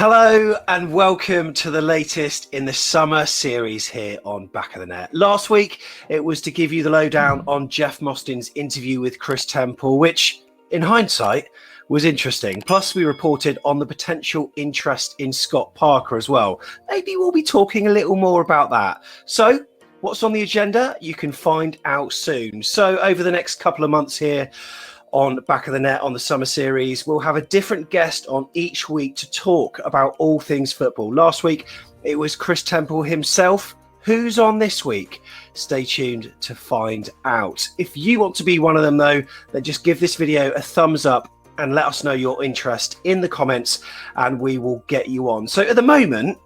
Hello and welcome to the latest in the summer series here on Back of the Net. Last week, it was to give you the lowdown on Jeff Mostyn's interview with Chris Temple, which, in hindsight, was interesting. Plus, we reported on the potential interest in Scott Parker as well. Maybe we'll be talking a little more about that. So, what's on the agenda? You can find out soon. So, over the next couple of months here, on Back of the Net on the summer series, we'll have a different guest on each week to talk about all things football. Last week, it was Chris Temple himself. Who's on this week? Stay tuned to find out. If you want to be one of them, though, then just give this video a thumbs up and let us know your interest in the comments, and we will get you on. So at the moment,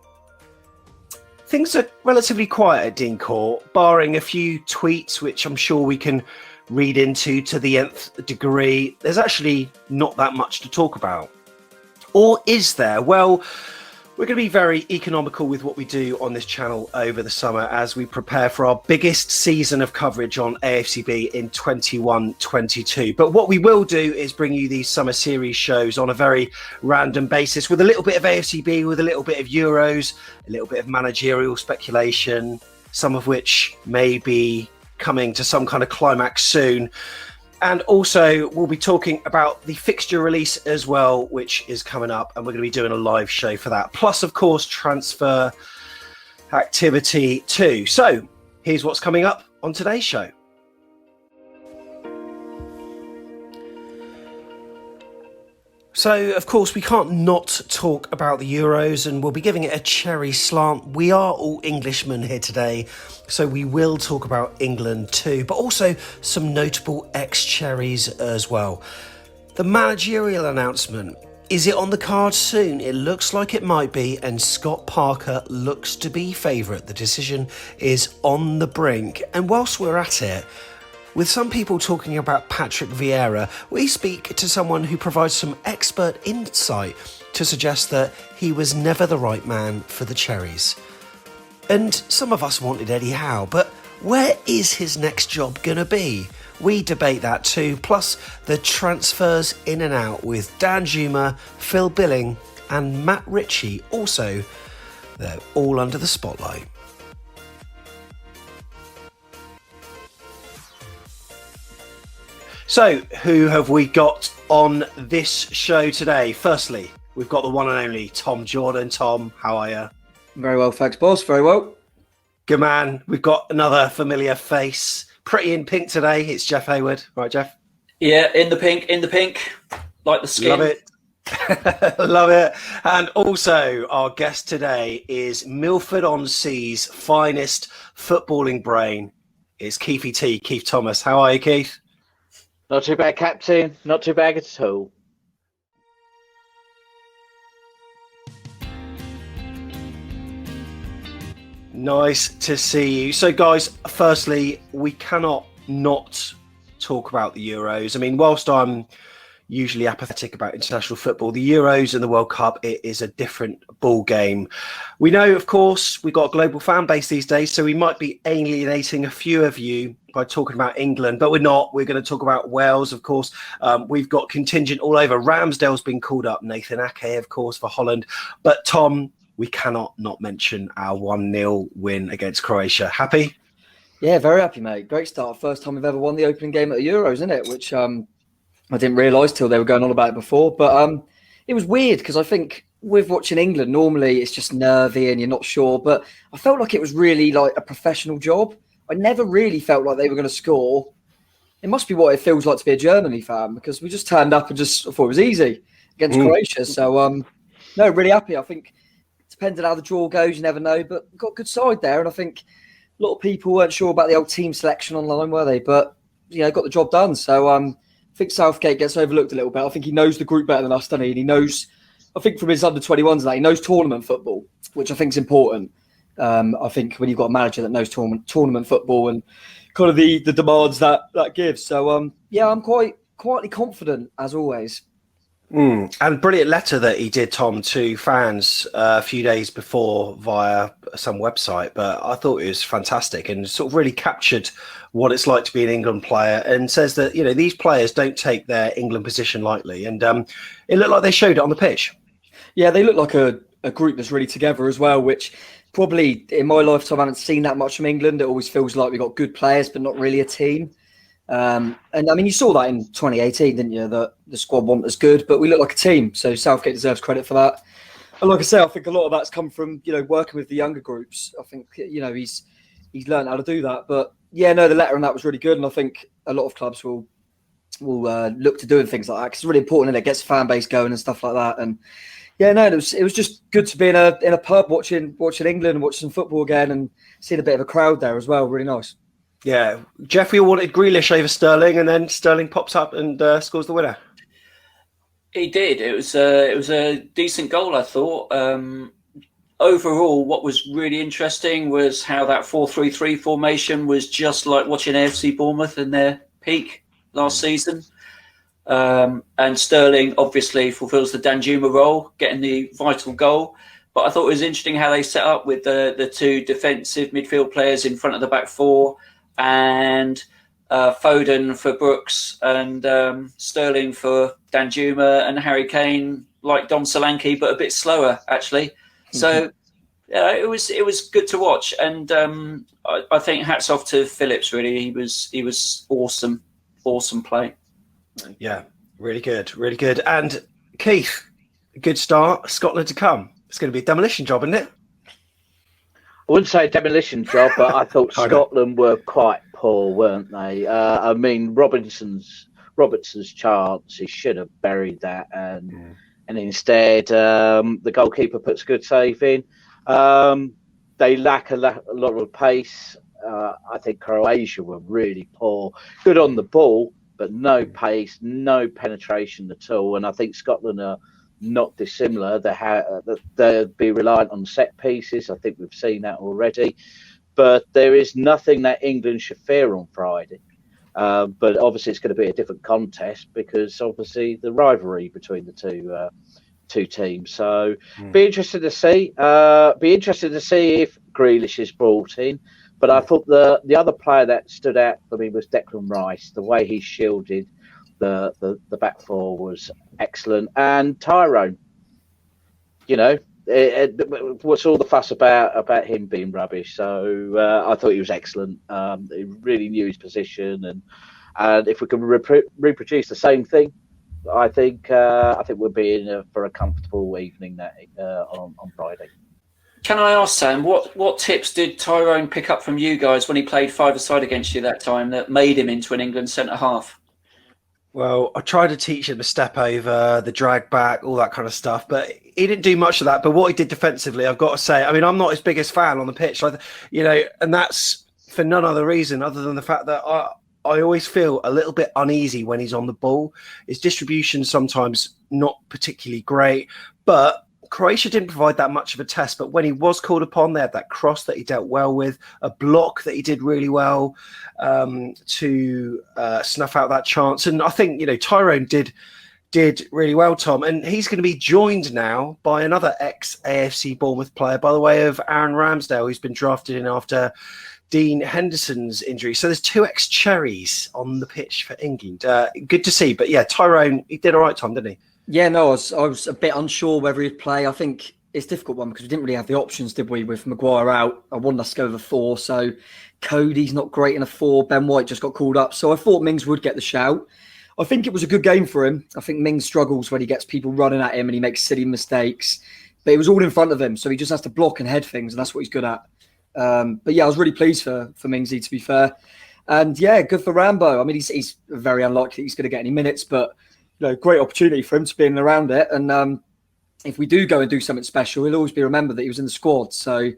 things are relatively quiet at Dean Court, barring a few tweets, which I'm sure we can read into to the nth degree. There's actually not that much to talk about. Or is there? Well, we're going to be very economical with what we do on this channel over the summer as we prepare for our biggest season of coverage on AFCB in 21-22. But what we will do is bring you these summer series shows on a very random basis with a little bit of AFCB, with a little bit of Euros, a little bit of managerial speculation, some of which may be coming to some kind of climax soon. And also we'll be talking about the fixture release as well, which is coming up, and we're going to be doing a live show for that. Plus, of course, transfer activity too. So here's what's coming up on today's show. So, of course, we can't not talk about the Euros, and we'll be giving it a cherry slant. We are all Englishmen here today, so we will talk about England too, but also some notable ex-Cherries as well. The managerial announcement, is it on the cards soon? It looks like it might be, and Scott Parker looks to be favourite. The decision is on the brink. And whilst we're at it, with some people talking about Patrick Vieira, we speak to someone who provides some expert insight to suggest that he was never the right man for the Cherries. And some of us wanted Eddie Howe, but where is his next job going to be? We debate that too, plus the transfers in and out with Dan Juma, Phil Billing and Matt Ritchie. Also, they're all under the spotlight. So, who have we got on this show today? Firstly, we've got the one and only Tom Jordan. Tom, how are you? Very well, thanks, boss. Very well. Good man. We've got another familiar face. Pretty in pink today. It's Jeff Hayward. Right, Jeff? Yeah, in the pink. Like the skin. Love it. Love it. And also, our guest today is Milford-on-Sea's finest footballing brain. It's Keithy T. Keith Thomas. How are you, Keith? Not too bad, Captain. Not too bad at all. Nice to see you. So, guys, firstly, we cannot not talk about the Euros. I mean, whilst I'm usually apathetic about international football, the Euros and the World Cup, it is a different ball game. We know, of course, we've got a global fan base these days, so we might be alienating a few of you by talking about England, but we're not. We're going to talk about Wales, of course. We've got contingent all over. Ramsdale's been called up. Nathan Ake, of course, for Holland. But, Tom, we cannot not mention our 1-0 win against Croatia. Happy? Yeah, very happy, mate. Great start. First time we've ever won the opening game at the Euros, isn't it? Which I didn't realise till they were going on about it before. But it was weird because I think with watching England, normally it's just nervy and you're not sure. But I felt like it was really like a professional job. I never really felt like they were going to score. It must be what it feels like to be a Germany fan, because we just turned up and just thought it was easy against Croatia. So, no, really happy. I think depending on how the draw goes, you never know. But we've got a good side there. And I think a lot of people weren't sure about the old team selection online, were they? But, you know, got the job done. So, I think Southgate gets overlooked a little bit. I think he knows the group better than us, doesn't he? And he knows, I think from his under-21s that he knows tournament football, which I think is important. I think when you've got a manager that knows tournament football and kind of the demands that gives. So, yeah, I'm quietly confident, as always. And brilliant letter that he did, Tom, to fans a few days before via some website. But I thought it was fantastic and sort of really captured what it's like to be an England player, and says that, you know, these players don't take their England position lightly. And it looked like they showed it on the pitch. Yeah, they look like a group that's really together as well, which probably in my lifetime I haven't seen that much from England. It always feels like we've got good players, but not really a team. And I mean, you saw that in 2018, didn't you? That the squad wasn't as good, but we look like a team. So Southgate deserves credit for that. And like I say, I think a lot of that's come from working with the younger groups. I think he's learned how to do that. But yeah, no, the letter on that was really good, and I think a lot of clubs will look to doing things like that because it's really important and it gets the fan base going and stuff like that. And yeah, no, it was just good to be in a pub watching England and watching some football again and seeing a bit of a crowd there as well. Really nice. Yeah, Jeffrey wanted Grealish over Sterling, and then Sterling pops up and scores the winner. He did. It was a decent goal, I thought. Overall, what was really interesting was how that 4-3-3 formation was just like watching AFC Bournemouth in their peak last season. And Sterling obviously fulfills the Danjuma role, getting the vital goal. But I thought it was interesting how they set up with the two defensive midfield players in front of the back four, and Foden for Brooks and Sterling for Danjuma, and Harry Kane like Dom Solanke, but a bit slower actually. So it was good to watch, and I think hats off to Phillips. Really, he was awesome play. Yeah, really good. And Keith, good start. Scotland to come. It's going to be a demolition job, isn't it? I wouldn't say demolition job, but I thought Scotland were quite poor, weren't they? I mean, Robertson's chance, he should have buried that, and instead the goalkeeper puts a good save in. They lack a lot of pace. I think Croatia were really poor, good on the ball, but no pace, no penetration at all. And I think Scotland are not dissimilar. They'll be reliant on set pieces. I think we've seen that already. But there is nothing that England should fear on Friday. But obviously it's going to be a different contest because obviously the rivalry between the two teams. So be interested to see. Be interested to see if Grealish is brought in. But I thought the other player that stood out for me was Declan Rice. The way he shielded the back four was excellent. And Tyrone, what's all the fuss about him being rubbish? So I thought he was excellent. He really knew his position, and if we can reproduce the same thing, I think we'll be in for a comfortable evening on Friday. Can I ask, Sam, what tips did Tyrone pick up from you guys when he played five-a-side against you that time that made him into an England centre-half? Well, I tried to teach him a step over, the drag back, all that kind of stuff, but he didn't do much of that. But what he did defensively, I've got to say, I mean, I'm not his biggest fan on the pitch, and that's for none other reason other than the fact that I always feel a little bit uneasy when he's on the ball. His distribution sometimes not particularly great, but Croatia didn't provide that much of a test, but when he was called upon, they had that cross that he dealt well with, a block that he did really well to snuff out that chance. And I think, Tyrone did really well, Tom. And he's going to be joined now by another ex-AFC Bournemouth player by the way of Aaron Ramsdale, who's been drafted in after Dean Henderson's injury. So there's two ex-Cherries on the pitch for England. Good to see. But yeah, Tyrone, he did all right, Tom, didn't he? Yeah, no, I was a bit unsure whether he'd play. I think it's a difficult one because we didn't really have the options, did we, with Maguire out? I wanted us to go with a 4, so Cody's not great in a 4. Ben White just got called up, so I thought Mings would get the shout. I think it was a good game for him. I think Mings struggles when he gets people running at him and he makes silly mistakes, but it was all in front of him, so he just has to block and head things, and that's what he's good at. But yeah, I was really pleased for Mingsy, to be fair. And yeah, good for Rambo. I mean, he's very unlikely he's going to get any minutes, but great opportunity for him to be in and around it. And if we do go and do something special, he'll always be remembered that he was in the squad. So,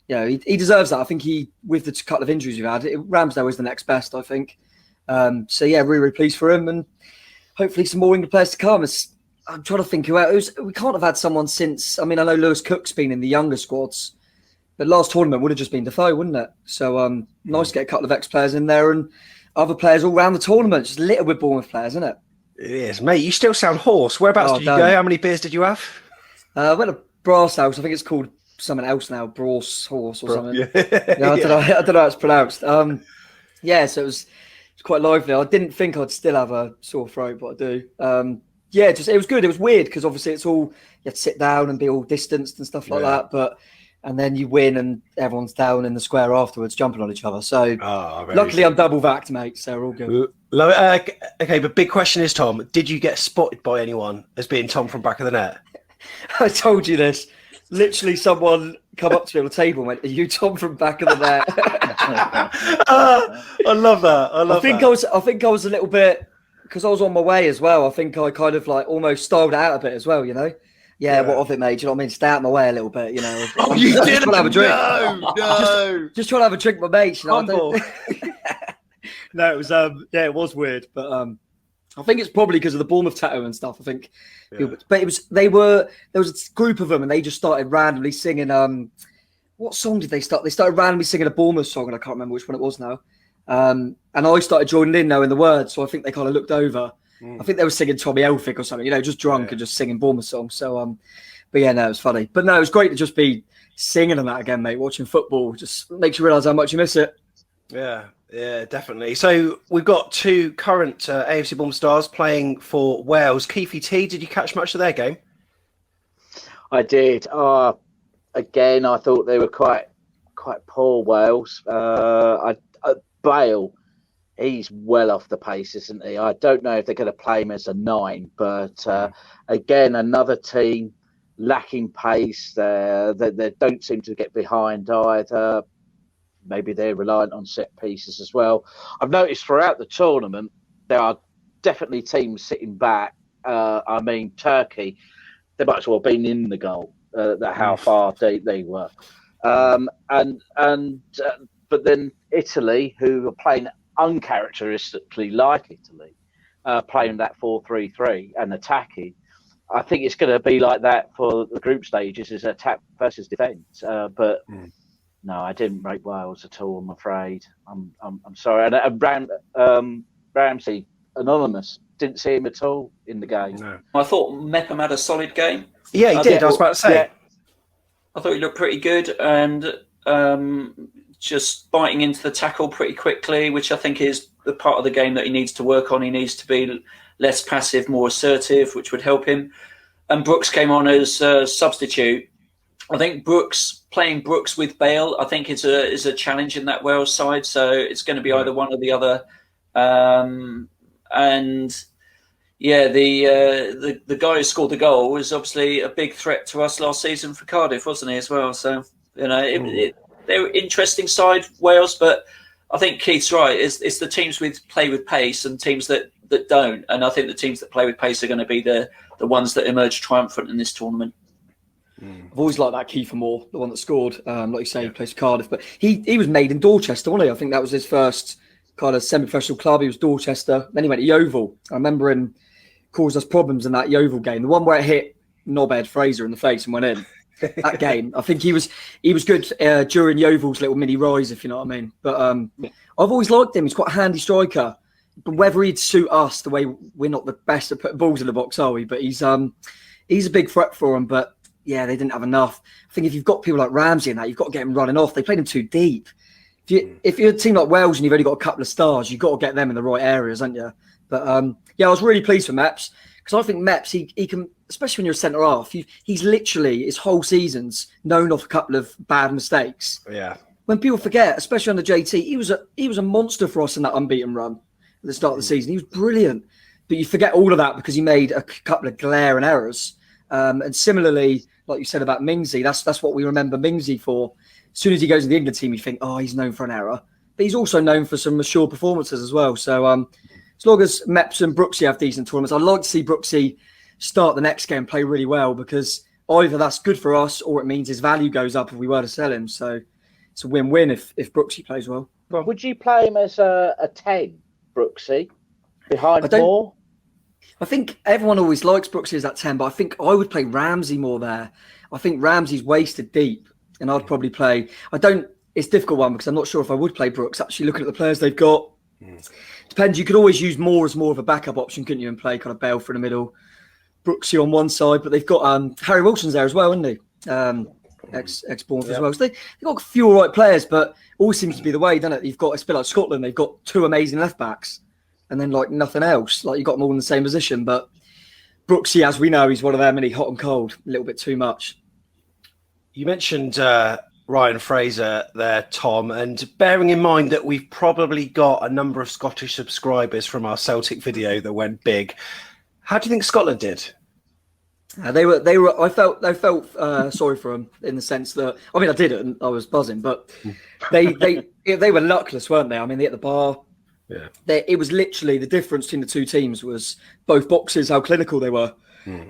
he deserves that. I think with the couple of injuries we've had, Ramsdale is the next best, I think. So, yeah, really, really pleased for him. And hopefully some more England players to come. I'm trying to think who else. We can't have had someone since. I mean, I know Lewis Cook's been in the younger squads, but last tournament would have just been Defoe, wouldn't it? So, nice to get a couple of ex-players in there and other players all around the tournament. Just littered with Bournemouth players, isn't it? It is, mate. You still sound hoarse. Whereabouts did you go? How many beers did you have? I went to Brass House. I think it's called something else now, Brass Horse or something. Yeah. I don't know how it's pronounced. So it was quite lively. I didn't think I'd still have a sore throat, but I do. Yeah, it was good. It was weird because obviously it's all, you have to sit down and be all distanced and stuff like that. And then you win and everyone's down in the square afterwards jumping on each other. So luckily I'm double vaxxed, mate. So we're all good. Okay, but big question is, Tom, did you get spotted by anyone as being Tom from back of the net? I told you this. Literally someone come up to me on the table and went, "Are you Tom from back of the net?" I love that. I think I was a little bit, because I was on my way as well. I think I kind of like almost styled it out a bit as well, you know? Yeah, what of it, mate? Do you know what I mean? Stay out of my way a little bit, you know? Oh, you didn't? Just trying to have a drink. No. Just trying to have a drink with my mates, you know? No, it was, it was weird. But I think it's probably because of the Bournemouth tattoo and stuff, I think. Yeah. But there was a group of them and they just started randomly singing, what song did they start? They started randomly singing a Bournemouth song and I can't remember which one it was now. And I started joining in knowing the words, so I think they kind of looked over. I think they were singing Tommy Elphick or something, you know, just drunk and just singing Bournemouth songs. So, but yeah, no, it was funny. But no, it was great to just be singing and that again, mate. Watching football just makes you realise how much you miss it. Yeah, definitely. So we've got two current AFC Bournemouth stars playing for Wales. Keithy T, did you catch much of their game? I did. Again, I thought they were quite poor, Wales. Bale, he's well off the pace, isn't he? I don't know if they're going to play him as a 9, but again, another team lacking pace. They don't seem to get behind either. Maybe they're reliant on set pieces as well. I've noticed throughout the tournament, there are definitely teams sitting back. I mean, Turkey, they might as well have been in the goal, how far they were. But then Italy, who are playing uncharacteristically like Italy, playing that 4-3-3 and attacking, I think it's going to be like that for the group stages, is attack versus defence. No, I didn't rate Wales at all, I'm afraid. I'm sorry. And Ramsey, anonymous, didn't see him at all in the game. No. I thought Mepham had a solid game. Yeah, he did. I was about to say. Yeah. I thought he looked pretty good and just biting into the tackle pretty quickly, which I think is the part of the game that he needs to work on. He needs to be less passive, more assertive, which would help him. And Brooks came on as a substitute. I think playing Brooks with Bale, I think is a challenge in that Wales side. So it's going to be either one or the other. And yeah, the guy who scored the goal was obviously a big threat to us last season for Cardiff, wasn't he, as well? So, you know, they're an interesting side, Wales, but I think Keith's right. It's the teams play with pace and teams that don't. And I think the teams that play with pace are going to be the ones that emerge triumphant in this tournament. I've always liked that Kiefer Moore, the one that scored. Like you say, he plays for Cardiff, but he was made in Dorchester, wasn't he? I think that was his first kind of semi-professional club. He was Dorchester. Then he went to Yeovil. I remember him caused us problems in that Yeovil game. The one where it hit knobhead Fraser in the face and went in. That game. I think he was good during Yeovil's little mini rise, if you know what I mean. But I've always liked him. He's quite a handy striker. But whether he'd suit us, the way we're not the best at putting balls in the box, are we? But he's a big threat for him. But yeah, they didn't have enough. I think if you've got people like Ramsey and that, you've got to get him running off. They played him too deep. If you're a team like Wales and you've only got a couple of stars, you've got to get them in the right areas, haven't you? But yeah, I was really pleased for Meps because I think Meps, he can, especially when you're a centre half, he's literally his whole season's known off a couple of bad mistakes. Yeah. When people forget, especially under JT, he was a monster for us in that unbeaten run at the start of the season. He was brilliant, but you forget all of that because he made a couple of glaring errors. And similarly, like you said about Mingsley, that's what we remember Mingsley for. As soon as he goes to the England team, you think, oh, he's known for an error. But he's also known for some mature performances as well. So as long as Meps and Brooksy have decent tournaments, I'd like to see Brooksy start the next game and play really well because either that's good for us or it means his value goes up if we were to sell him. So it's a win-win if Brooksy plays well. Would you play him as a 10, Brooksy, behind Moore? I think everyone always likes Brooksy as that 10, but I think I would play Ramsey more there. I think Ramsey's wasted deep, and I'd probably play... It's a difficult one because I'm not sure if I would play Brooks, actually looking at the players they've got. Depends. You could always use Moore as more of a backup option, couldn't you, and play kind of Bale for the middle, Brooksy on one side, but they've got Harry Wilson's there as well, isn't he? Ex-Bournemouth as well. So they've got a few all right players, but always seems to be the way, doesn't it? You've got, it's a bit like Scotland, they've got two amazing left-backs, and then like nothing else. Like you've got them all in the same position. But Brooksy, as we know, he's one of them, and he hot and cold, a little bit too much. You mentioned Ryan Fraser there, Tom, and bearing in mind that we've probably got a number of Scottish subscribers from our Celtic video that went big, how do you think Scotland did? They were. I felt sorry for them in the sense that, I mean, I didn't. I was buzzing, but they were luckless, weren't they? I mean, they hit the bar. Yeah. It was literally the difference between the two teams was both boxes, how clinical they were.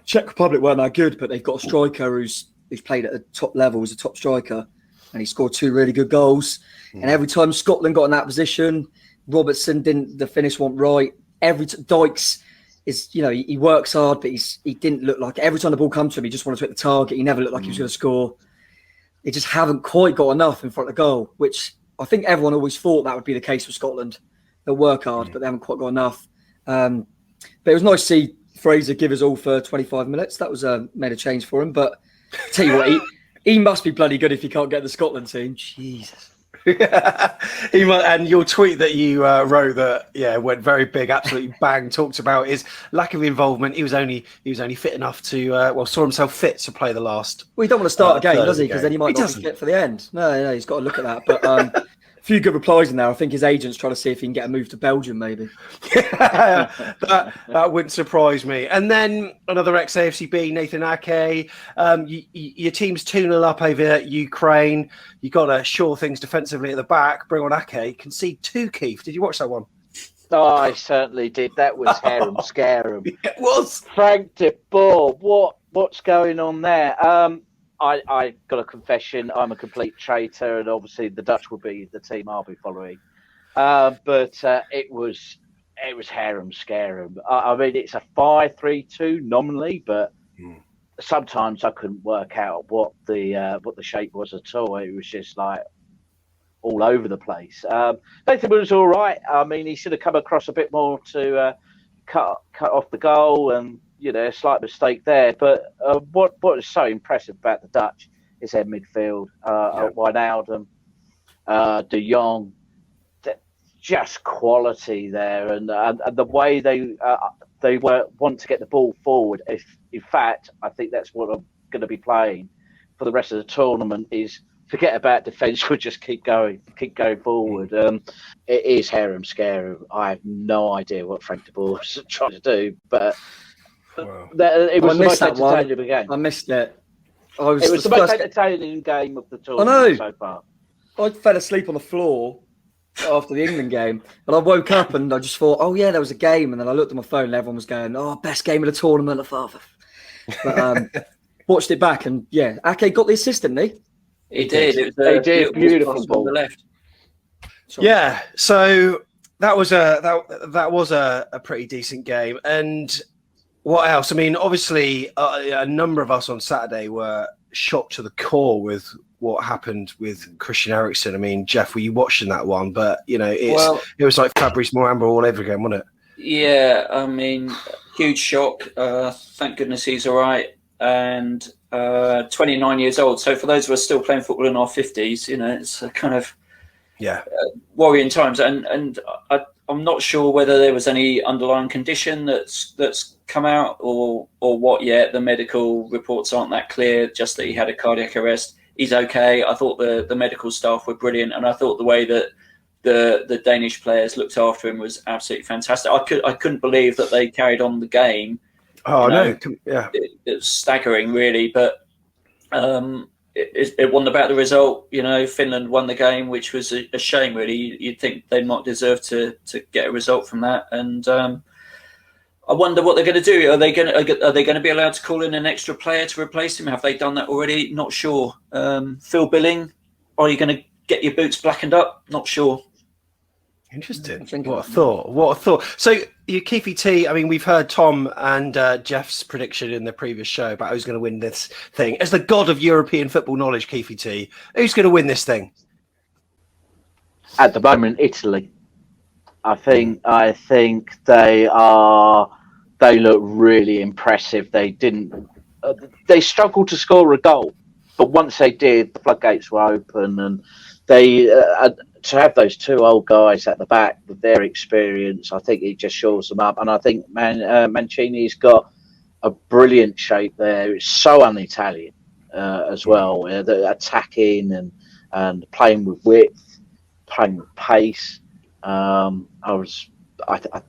Czech Republic weren't that good, but they've got a striker who's played at the top level as a top striker, and he scored 2 really good goals. And every time Scotland got in that position, Robertson the finish wasn't right. Dykes is, he works hard, but he didn't look like, every time the ball comes to him, he just wanted to hit the target. He never looked like he was going to score. They just haven't quite got enough in front of the goal, which I think everyone always thought that would be the case with Scotland. They'll work hard, but they haven't quite got enough. But it was nice to see Fraser give us all for 25 minutes. That was made a change for him. But tell you what, he must be bloody good if he can't get the Scotland team. Jesus. And your tweet that you wrote that went very big, absolutely bang, talked about his lack of involvement. He was only fit enough to saw himself fit to play the last. Well, he don't want to start a game, does he? Because then he might not be fit for the end. No, he's got to look at that. But a few good replies in there. I think his agent's trying to see if he can get a move to Belgium, maybe. that wouldn't surprise me. And then another ex-AFCB, Nathan Ake. Your team's 2-0 up over Ukraine. You got to shore things defensively at the back. Bring on Ake. Concede 2, Keith. Did you watch that one? Oh, I certainly did. That was harum scarum. It was. Frank de Boer. What's going on there? I got a confession. I'm a complete traitor, and obviously the Dutch will be the team I'll be following. But it was harum scarum. I mean, it's a 5-3-2 nominally, but sometimes I couldn't work out what the shape was at all. It was just like all over the place. Nathan was all right. I mean, he should have come across a bit more to cut off the goal, and a slight mistake there. But what is so impressive about the Dutch is their midfield. Wijnaldum, De Jong, just quality there, and the way they want to get the ball forward. If in fact, I think that's what I'm going to be playing for the rest of the tournament is. Forget about defence. We'll just keep going forward. It is harum scarum. I have no idea what Frank de Boer is trying to do, but it was the most entertaining game. I missed it. It was the most entertaining game of the tournament so far. I fell asleep on the floor after the England game, and I woke up and I just thought, oh yeah, there was a game, and then I looked at my phone and everyone was going, oh, best game of the tournament. I thought, but watched it back, and Ake got the assist, didn't he? He did. It was beautiful ball on the left. Sorry. Yeah, so that was a pretty decent game. And what else? I mean, obviously, a number of us on Saturday were shocked to the core with what happened with Christian Eriksen. I mean, Jeff, were you watching that one? But it was like Fabrice Muamba all over again, wasn't it? Yeah, I mean, huge shock. Thank goodness he's all right. And 29 years old. So for those of us still playing football in our 50s, it's a kind of worrying times. And I'm not sure whether there was any underlying condition that's come out or what yet. The medical reports aren't that clear. Just that he had a cardiac arrest. He's okay. I thought the medical staff were brilliant, and I thought the way that the Danish players looked after him was absolutely fantastic. I couldn't believe that they carried on the game. Oh no! Yeah, it's staggering, really. But it wasn't about the result. Finland won the game, which was a shame, really. You'd think they might deserve to get a result from that. And I wonder what they're going to do. Are they going to be allowed to call in an extra player to replace him? Have they done that already? Not sure. Phil Billing, are you going to get your boots blackened up? Not sure. Interesting. What a thought. So, Keefy T, I mean, we've heard Tom and Jeff's prediction in the previous show about who's going to win this thing. As the god of European football knowledge, Keefy T, who's going to win this thing? At the moment, Italy. I think they look really impressive. They struggled to score a goal, but once they did, the floodgates were open, and they to have those two old guys at the back with their experience, I think it just shores them up. And I think Mancini's got a brilliant shape there. It's so un-Italian as well. The attacking and playing with width, playing with pace. I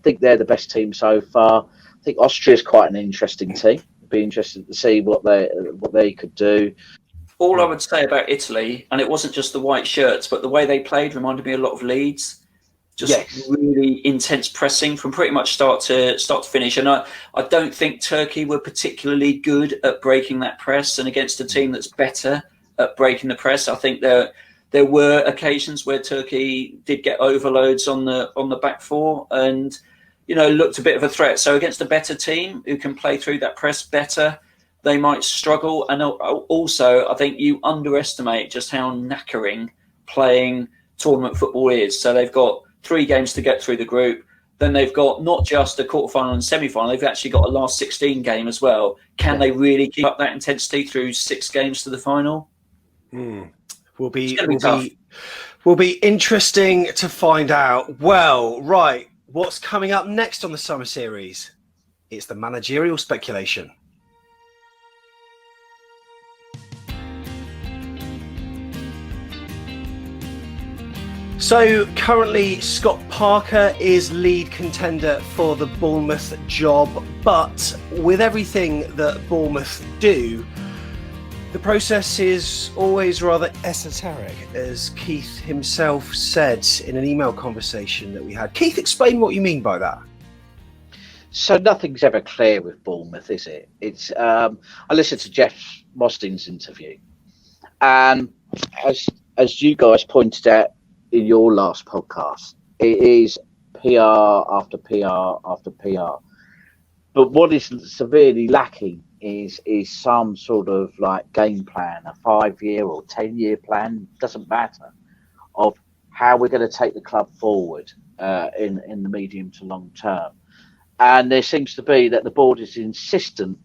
think they're the best team so far. I think Austria's quite an interesting team. It'd be interesting to see what they could do. All I would say about Italy, and it wasn't just the white shirts, but the way they played reminded me a lot of Leeds. Just really intense pressing from pretty much start to finish. And I don't think Turkey were particularly good at breaking that press. And against a team that's better at breaking the press, I think there were occasions where Turkey did get overloads on the back four and, looked a bit of a threat. So against a better team who can play through that press better, they might struggle. And also, I think you underestimate just how knackering playing tournament football is. So they've got 3 games to get through the group. Then they've got not just a quarterfinal and semi-final, they've actually got a last 16 game as well. Can they really keep up that intensity through 6 games to the final? Will be interesting to find out. Well, right, what's coming up next on the summer series? It's the managerial speculation. So currently Scott Parker is lead contender for the Bournemouth job, but with everything that Bournemouth do, the process is always rather esoteric, as Keith himself said in an email conversation that we had. Keith, explain what you mean by that. So nothing's ever clear with Bournemouth, is it? It's I listened to Jeff Mostyn's interview, and as you guys pointed out in your last podcast, it is PR after PR after PR. But what is severely lacking is some sort of like game plan, a 5-year or 10-year plan, doesn't matter, of how we're going to take the club forward in the medium to long term. And there seems to be that the board is insistent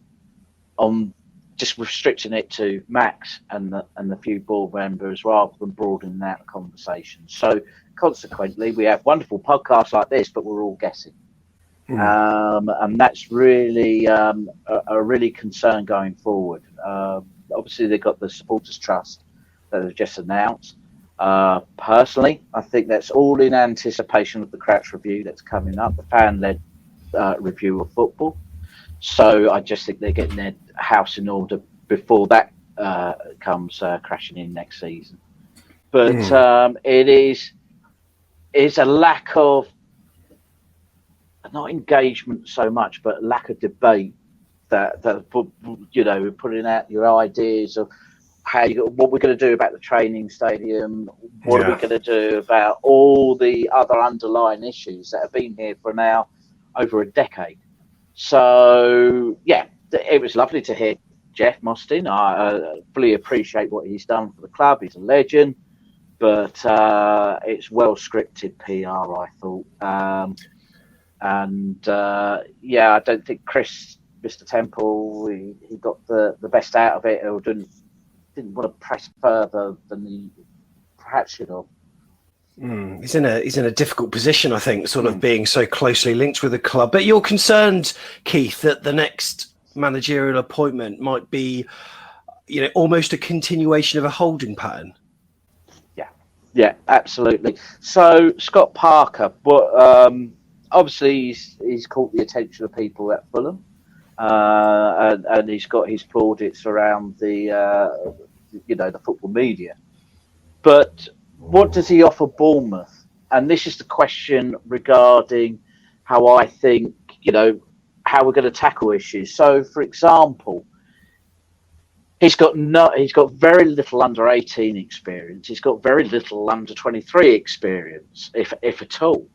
on just restricting it to Max and the few board members rather than broadening out the conversation. So consequently, we have wonderful podcasts like this, but we're all guessing. And that's really a really concern going forward. Obviously, they've got the Supporters Trust that they've just announced. Personally, I think that's all in anticipation of the Crouch Review that's coming up, the fan-led review of football. So I just think they're getting their house in order before that comes crashing in next season. But it's a lack of, not engagement so much, but lack of debate that putting out your ideas of what we're going to do about the training stadium, what are we going to do about all the other underlying issues that have been here for now over a decade. So, it was lovely to hear Jeff Mostyn. I fully appreciate what he's done for the club. He's a legend, but it's well scripted PR, I thought. I don't think Mr. Temple, he got the best out of it, or didn't want to press further than he perhaps should have. He's in a difficult position, I think, sort of being so closely linked with the club. But you're concerned, Keith, that the next managerial appointment might be, almost a continuation of a holding pattern. Yeah, absolutely. So Scott Parker, obviously he's caught the attention of people at Fulham, and he's got his plaudits around the football media. But what does he offer Bournemouth? And this is the question regarding how I think, how we're going to tackle issues. So, for example, he's got very little under 18 experience. He's got very little under 23 experience, if at all.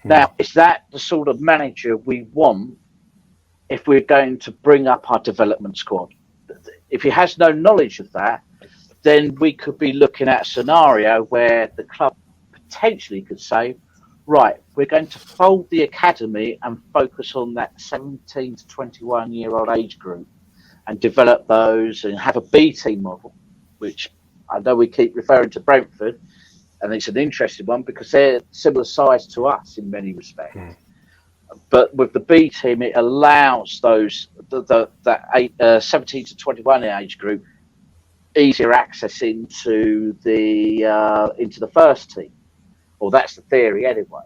Now, is that the sort of manager we want if we're going to bring up our development squad? If he has no knowledge of that, then we could be looking at a scenario where the club potentially could say, right, we're going to fold the academy and focus on that 17 to 21-year-old age group and develop those and have a B team model, which I know we keep referring to Brentford, and it's an interesting one because they're similar size to us in many respects. But with the B team, it allows those that 17 to 21 age group easier access into the first team, or that's the theory anyway.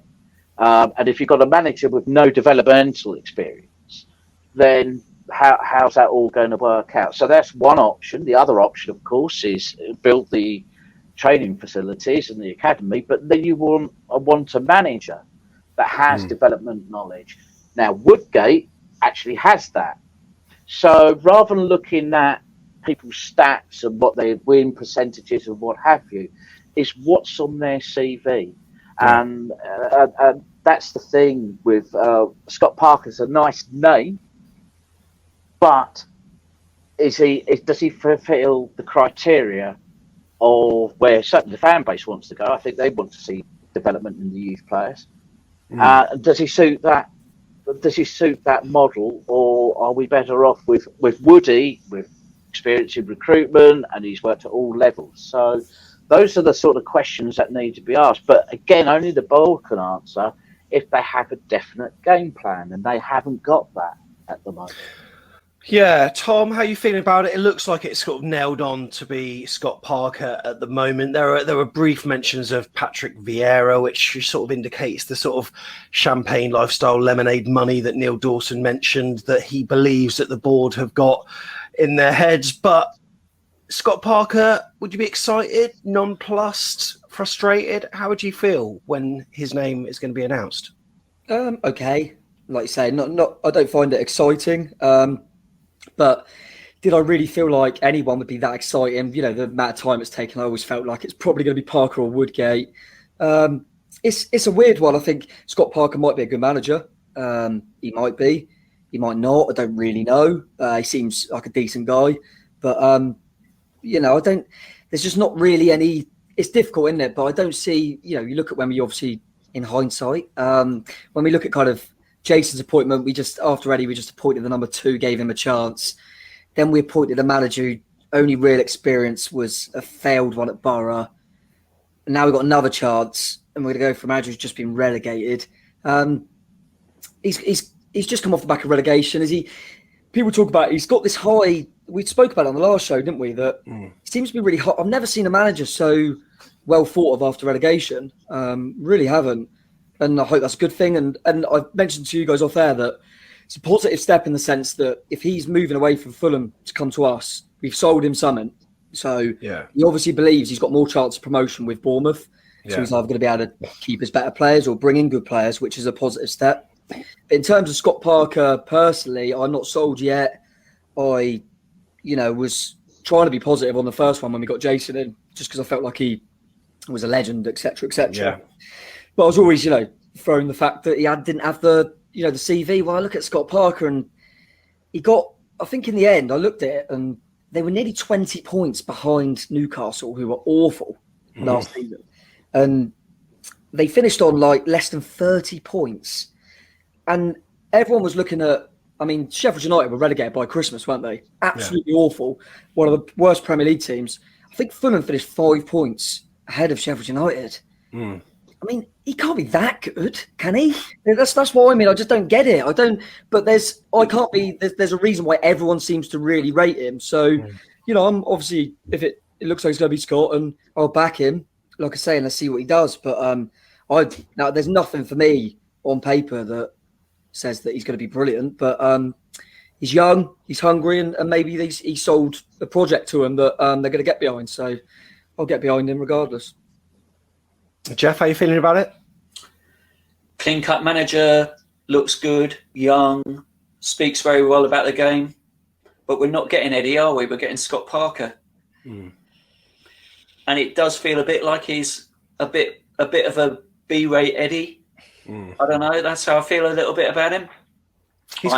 And if you've got a manager with no developmental experience, then how's that all going to work out? So that's one option. The other option, of course, is build the training facilities and the academy, but then you want a manager that has development knowledge. Now, Woodgate actually has that. So rather than looking at people's stats and what they win percentages and what have you, is what's on their CV. Yeah. And that's the thing with Scott Parker's a nice name, but does he fulfill the criteria of where certainly the fan base wants to go? I think they want to see development in the youth players. Does he suit that? Does he suit that model, or are we better off with Woody, with experience in recruitment, and he's worked at all levels? So those are the sort of questions that need to be asked. But again, only the board can answer if they have a definite game plan, and they haven't got that at the moment. Yeah, Tom, how are you feeling about it? It looks like it's sort of nailed on to be Scott Parker at the moment. There were brief mentions of Patrick Vieira, which sort of indicates the sort of champagne lifestyle lemonade money that Neil Dawson mentioned that he believes that the board have got in their heads. But Scott Parker, would you be excited, nonplussed, frustrated? How would you feel when his name is going to be announced? Okay, like you say, not. I don't find it exciting. But did I really feel like anyone would be that exciting? You know, the amount of time it's taken, I always felt like it's probably going to be Parker or Woodgate. It's a weird one. I think Scott Parker might be a good manager. He might be. He might not. I don't really know. He seems like a decent guy. But, you know, there's just not really any... It's difficult, isn't it? But I don't see... You know, you look at when we obviously, in hindsight, when we look at kind of Jason's appointment, after Eddie, we just appointed the number 2, gave him a chance. Then we appointed a manager whose only real experience was a failed one at Borough. And now we've got another chance, and we're going to go for a manager who's just been relegated. He's just come off the back of relegation. People talk about he's got this high. We spoke about it on the last show, didn't we? That he seems to be really hot. I've never seen a manager so well thought of after relegation. Really haven't. And I hope that's a good thing. And I've mentioned to you guys off air that it's a positive step in the sense that if he's moving away from Fulham to come to us, we've sold him something. So he obviously believes he's got more chance of promotion with Bournemouth. So he's either going to be able to keep his better players or bring in good players, which is a positive step. But in terms of Scott Parker, personally, I'm not sold yet. I, was trying to be positive on the first one when we got Jason in, just because I felt like he was a legend, etc., etc. Yeah. But I was always, throwing the fact that he didn't have the CV. Well, I look at Scott Parker and he got, I think in the end, I looked at it and they were nearly 20 points behind Newcastle, who were awful last season. And they finished on less than 30 points. And everyone was looking at, Sheffield United were relegated by Christmas, weren't they? Absolutely awful. One of the worst Premier League teams. I think Fulham finished 5 points ahead of Sheffield United. He can't be that good, can he? That's what I mean. I just don't get it. But there's a reason why everyone seems to really rate him. So, I'm obviously, if it looks like it's going to be Scott, and I'll back him, like I say, and let's see what he does. But now there's nothing for me on paper that says that he's going to be brilliant. But he's young, he's hungry, and maybe he sold a project to him that they're going to get behind. So I'll get behind him regardless. Jeff, how are you feeling about it? Clean-cut manager, looks good, young, speaks very well about the game. But we're not getting Eddie, are we? We're getting Scott Parker. And it does feel a bit like he's a bit of a B-rate Eddie. I don't know. That's how I feel a little bit about him. He's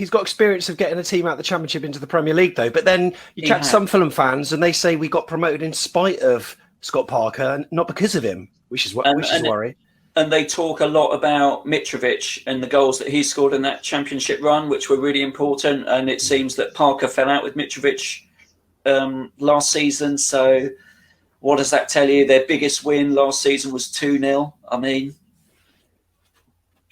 got experience of getting a team out of the Championship into the Premier League, though. But then you chat to some Fulham fans, and they say we got promoted in spite of Scott Parker, and not because of him, which is a worry. And they talk a lot about Mitrovic and the goals that he scored in that Championship run, which were really important. And it seems that Parker fell out with Mitrovic last season. So what does that tell you? Their biggest win last season was 2-0.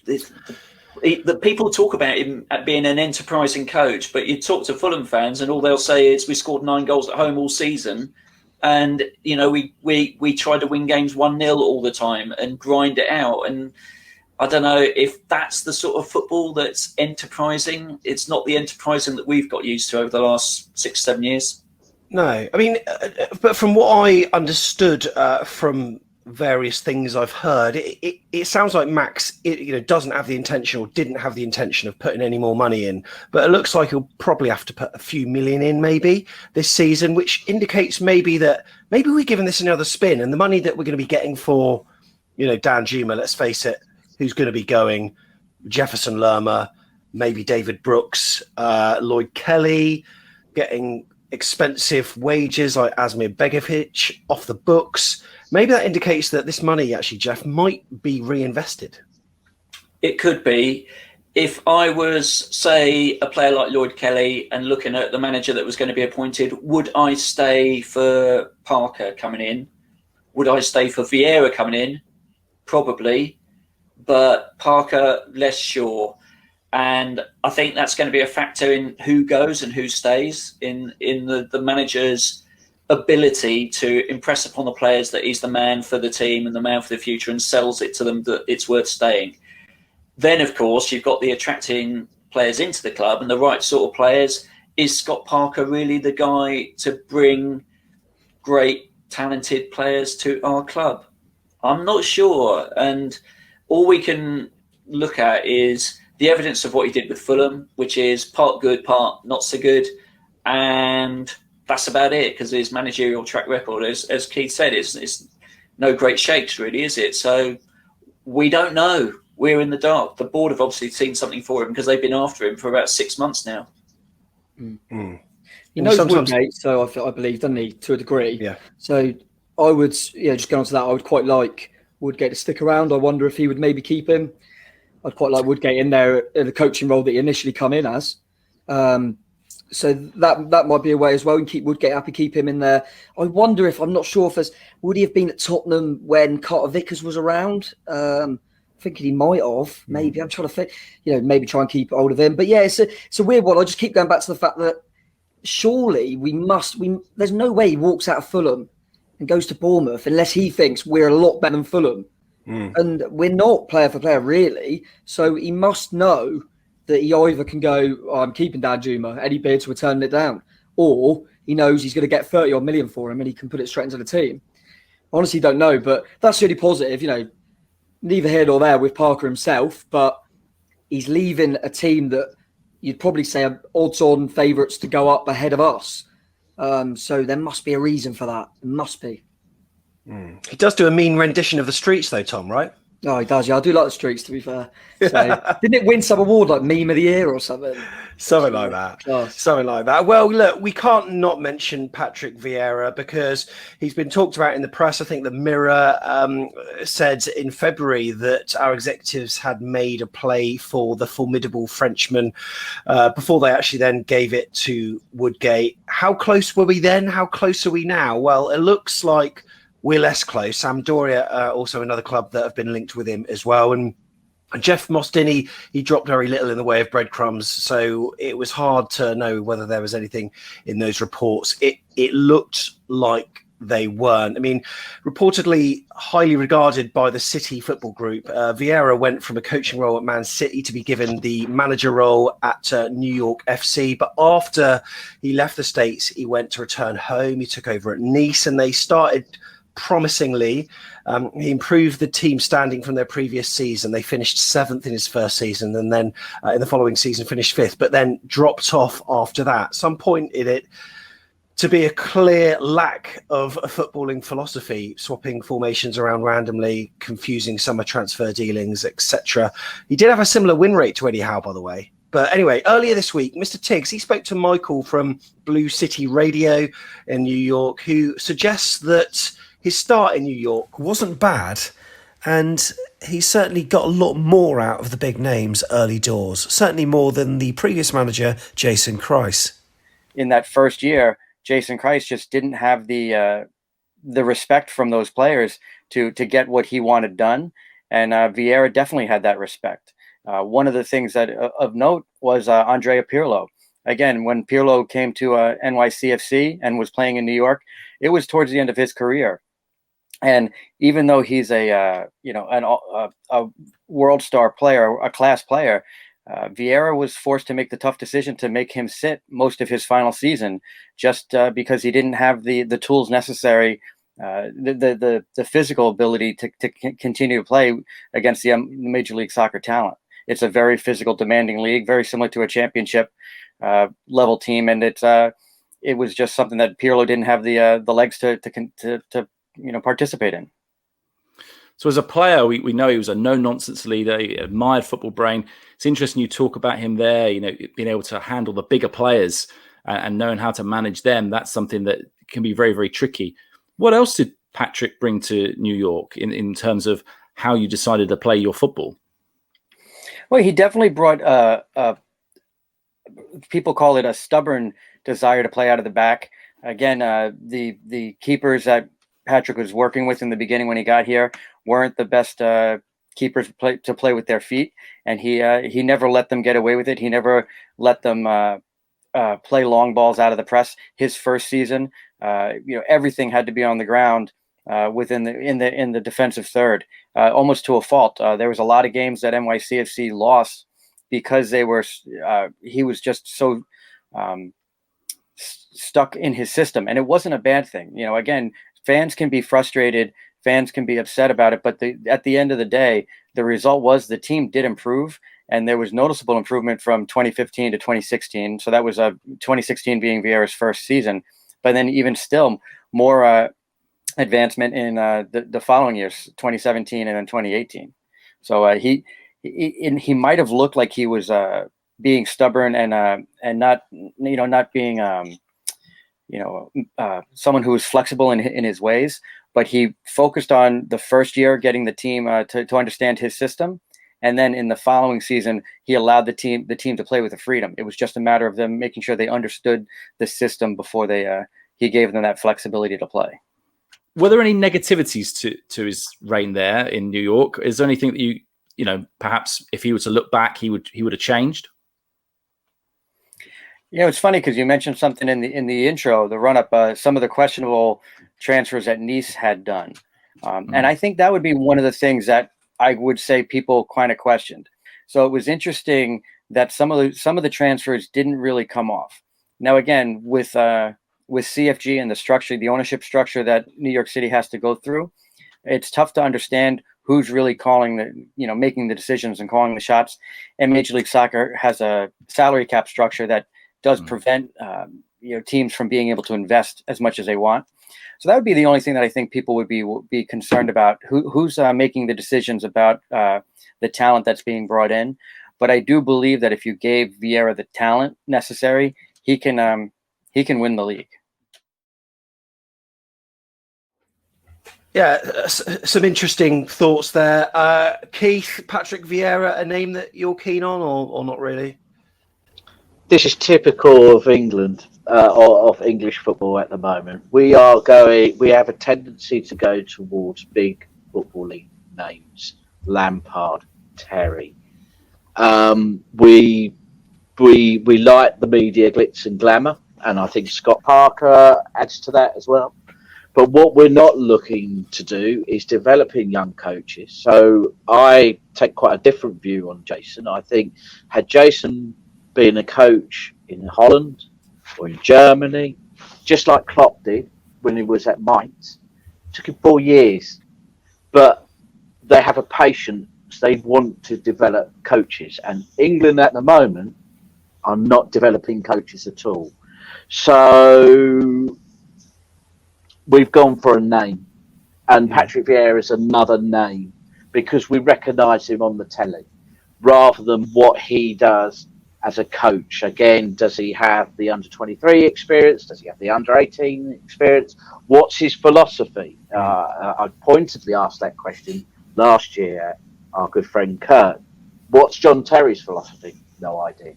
the people talk about him at being an enterprising coach, but you talk to Fulham fans and all they'll say is we scored 9 goals at home all season. And, you know, we try to win games 1-0 all the time and grind it out. And I don't know if that's the sort of football that's enterprising. It's not the enterprising that we've got used to over the last 6-7 years. No, I mean, but from what I understood from various things I've heard, it sounds like Max, doesn't have the intention or didn't have the intention of putting any more money in. But it looks like he'll probably have to put a few million in maybe this season, which indicates maybe we're giving this another spin, and the money that we're going to be getting for, Dan Juma, let's face it, who's going to be going, Jefferson Lerma, maybe David Brooks, Lloyd Kelly, getting expensive wages like Asmir Begovic off the books. Maybe that indicates that this money, actually, Jeff, might be reinvested. It could be. If I was, say, a player like Lloyd Kelly and looking at the manager that was going to be appointed, would I stay for Parker coming in? Would I stay for Vieira coming in? Probably. But Parker, less sure. And I think that's going to be a factor in who goes and who stays in the manager's ability to impress upon the players that he's the man for the team and the man for the future and sells it to them that it's worth staying. Then, of course, you've got the attracting players into the club and the right sort of players. Is Scott Parker really the guy to bring great, talented players to our club? I'm not sure. And all we can look at is the evidence of what he did with Fulham, which is part good, part not so good. And that's about it, because his managerial track record, as Keith said, it's no great shakes, really, is it? So we don't know. We're in the dark. The board have obviously seen something for him because they've been after him for about 6 months now. Mm. He knows Woodgate, so I believe, doesn't he, to a degree? Yeah. So I would, just going on to that, I would quite like Woodgate to stick around. I wonder if he would maybe keep him. I'd quite like Woodgate in there in the coaching role that he initially come in as. So that might be a way as well, and keep Woodgate happy, keep him in there. I wonder if, I'm not sure if would he have been at Tottenham when Carter Vickers was around? Thinking he might have. Maybe I'm trying to think. Maybe try and keep hold of him. But yeah, it's a weird one. I just keep going back to the fact that surely there's no way he walks out of Fulham and goes to Bournemouth unless he thinks we're a lot better than Fulham. And we're not player for player, really. So he must know that he either can go, I'm keeping Dan Juma, Eddie Beards, we're turning it down, or he knows he's going to get 30 odd million for him and he can put it straight into the team. Honestly, don't know, but that's really positive. Neither here nor there with Parker himself, but he's leaving a team that you'd probably say are odds-on favourites to go up ahead of us. So there must be a reason for that. There must be. He does do a mean rendition of the Streets, though, Tom, right? Oh, he does. Yeah, I do like the Streets, to be fair. So, didn't it win some award like Meme of the Year or something? Something like that. Class. Something like that. Well, look, we can't not mention Patrick Vieira because he's been talked about in the press. I think the Mirror said in February that our executives had made a play for the formidable Frenchman before they actually then gave it to Woodgate. How close were we then? How close are we now? Well, it looks like we're less close. Sampdoria, also another club that have been linked with him as well. And Jeff Mostini, he dropped very little in the way of breadcrumbs, so it was hard to know whether there was anything in those reports. It looked like they weren't. I mean, reportedly highly regarded by the City Football Group, Vieira went from a coaching role at Man City to be given the manager role at New York FC. But after he left the States, he went to return home. He took over at Nice, and they started promisingly. He improved the team standing from their previous season. They finished 7th in his first season, and then in the following season finished 5th, but then dropped off after that. Some point in it to be a clear lack of a footballing philosophy, swapping formations around randomly, confusing summer transfer dealings, etc. He did have a similar win rate to Eddie Howe, by the way. But anyway, earlier this week, Mr. Tiggs, he spoke to Michael from Blue City Radio in New York, who suggests that his start in New York wasn't bad, and he certainly got a lot more out of the big names early doors, certainly more than the previous manager, Jason Kreis. In that first year, Jason Kreis just didn't have the respect from those players to get what he wanted done. and Vieira definitely had that respect. One of the things that of note was Andrea Pirlo. Again, when Pirlo came to NYCFC and was playing in New York, it was towards the end of his career. And even though he's a world star player, a class player, Vieira was forced to make the tough decision to make him sit most of his final season, just because he didn't have the tools necessary, the physical ability to continue to play against the Major League Soccer talent. It's a very physical, demanding league, very similar to a championship level team, and it was just something that Pirlo didn't have the legs to participate in. So as a player, we know he was a no-nonsense leader. He admired football brain. It's interesting you talk about him there, being able to handle the bigger players and knowing how to manage them. That's something that can be very, very tricky. What else did Patrick bring to New York in terms of how you decided to play your football? Well, he definitely brought people call it a stubborn desire to play out of the back. Again, the keepers that Patrick was working with in the beginning when he got here weren't the best keepers to play with their feet, and he never let them get away with it. He never let them play long balls out of the press. His first season, everything had to be on the ground within in the defensive third, almost to a fault. There was a lot of games that NYCFC lost because he was just so stuck in his system, and it wasn't a bad thing. Again, fans can be frustrated, fans can be upset about it, but at the end of the day, the result was the team did improve, and there was noticeable improvement from 2015 to 2016. So that was 2016 being Vieira's first season, but then even still more advancement in the following years, 2017 and then 2018. So he might have looked like he was being stubborn and not being someone who was flexible in his ways, but he focused on the first year getting the team to understand his system, and then in the following season he allowed the team to play with the freedom. It was just a matter of them making sure they understood the system before he gave them that flexibility to play. Were there any negativities to his reign there in New York? Is there anything that you perhaps if he were to look back he would have changed? It's funny because you mentioned something in the intro, the run-up, some of the questionable transfers that Nice had done. And I think that would be one of the things that I would say people kind of questioned. So it was interesting that some of the transfers didn't really come off. Now, again, with CFG and the structure, the ownership structure that New York City has to go through, it's tough to understand who's really making the decisions and calling the shots. And Major League Soccer has a salary cap structure that does prevent teams from being able to invest as much as they want. So that would be the only thing that I think people would be concerned about. Who's making the decisions about the talent that's being brought in? But I do believe that if you gave Vieira the talent necessary, he can win the league. Yeah, some interesting thoughts there. Keith, Patrick Vieira, a name that you're keen on, or not really? This is typical of England, of English football at the moment. We have a tendency to go towards big football league names: Lampard, Terry. We like the media glitz and glamour, and I think Scott Parker adds to that as well. But what we're not looking to do is developing young coaches. So I take quite a different view on Jason. I think had Jason been a coach in Holland or in Germany, just like Klopp did when he was at Mainz, it took him 4 years. But they have a patience. They want to develop coaches. And England at the moment are not developing coaches at all. So we've gone for a name. And Patrick Vieira is another name because we recognise him on the telly rather than what he does as a coach. Again, does he have the under-23 experience? Does he have the under-18 experience? What's his philosophy? I pointedly asked that question last year, our good friend Kurt. What's John Terry's philosophy? No idea.